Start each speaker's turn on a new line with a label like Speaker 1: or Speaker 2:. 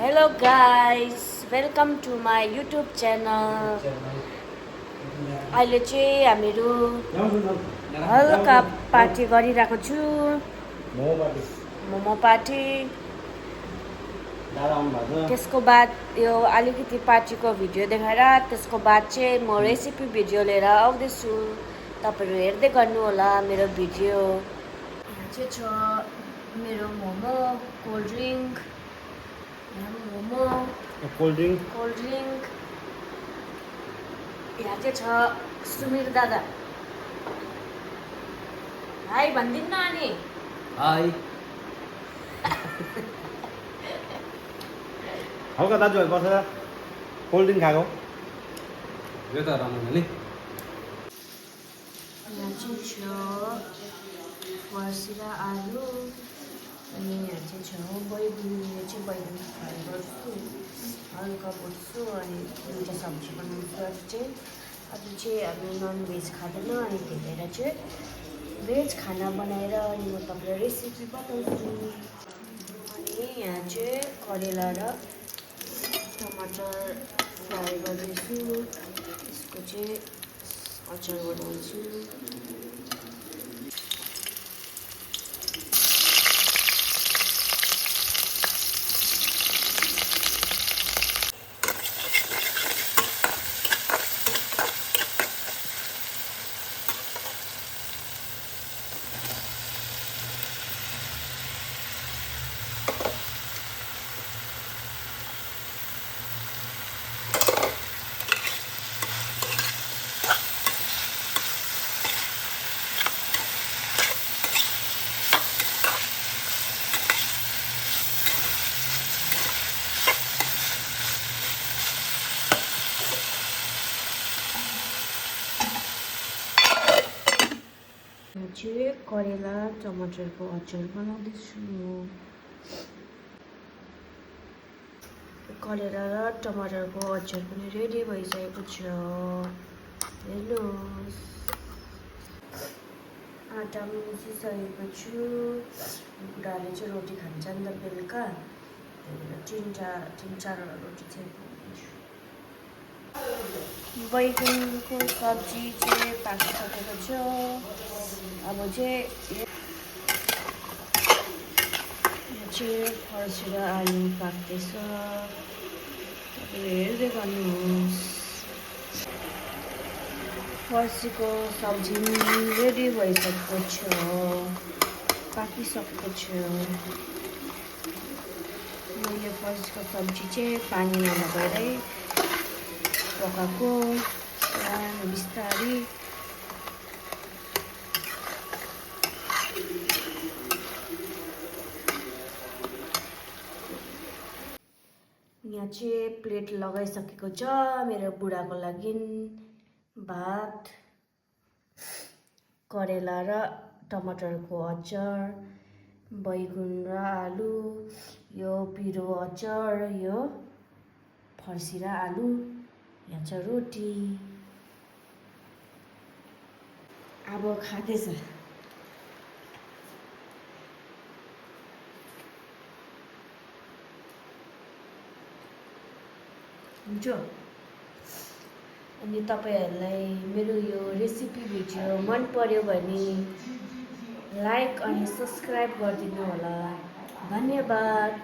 Speaker 1: Hello guys, welcome to my YouTube channel. अहिले चाहिँ हामीहरू हल्का पार्टी गरिरहेको छु, मोमो पार्टी। त्यसको बाद यो अलिकति पार्टीको भिडियो देखाएर त्यसको बाद चाहिँ म रेसिपी भिडियो लिएर आउँदैछु। तपाईहरु हेर्दै गर्नु होला मेरो भिडियो। यहाँ चाहिँ छ मेरो momo, cold drink, momo,
Speaker 2: cold drink
Speaker 1: यहाँ चाहिँ छ सुमिर दादा। हाई भन्दिन्न अनि
Speaker 2: हाई हल्का दाजुभाइ बसेर कोल्ड ड्रिंक खाएको यो त राम्रो नि।
Speaker 1: यहाँ चाहिँ छ फर्सी र आलु अनि यहाँ चाहिँ छ बैगुन। यो चाहिँ बैगुन फ्राई गर्छु, हल्का भुट्छु अनि दुईवटा सब्जी बनाउँछु। आज चाहिँ हामी नन भेज खाँदैन अनि त्यही भएर चाहिँ भेज खाना बनाएर अनि म तपाईँलाई रेसिपी बताउँछु। अनि यहाँ चाहिँ करेला र टमाटर फ्राई गर्दैछु, यसको चाहिँ अचार बनाउँछु। चाहिँ करेला टमाटरको अचार बनाउँदैछु। करेला र टमाटरको अचार पनि रेडी भइसकेको छ। हेर्नुहोस्, आँटा मुछिसकेको छु। बुढाले चाहिँ रोटी खान्छ नि त बेलुका, त्यही भएर तिन चारवटा रोटी चाहिँ बनाउँछु। बैगुनको सब्जी चाहिँ पाकिसकेको छ। अब चाहिँ फर्सी र आलु पाक्दैछ, तपाईँले हेर्दै गर्नुहोस्। फर्सीको सब्जी रेडी भइसकेको छ, पाकिसकेको छ। म यो फर्सीको सब्जी चाहिँ पानीमा लगाएरै पकाएको बिस्तारै। यहाँ चाहिँ प्लेट लगाइसकेको छ मेरो बुढाको लागि। भात, करेला र टमाटरको अचार, बैगुन र आलु, यो पिरो अचार, यो फर्सी र आलु, यहाँ छ रोटी। अब खाँदैछ। हुन्छ। अनि तपाईहरुलाई मेरो यो रेसिपी भिडियो मन पर्यो भने लाइक अनि सब्स्क्राइब गरिदिनु होला। धन्यवाद।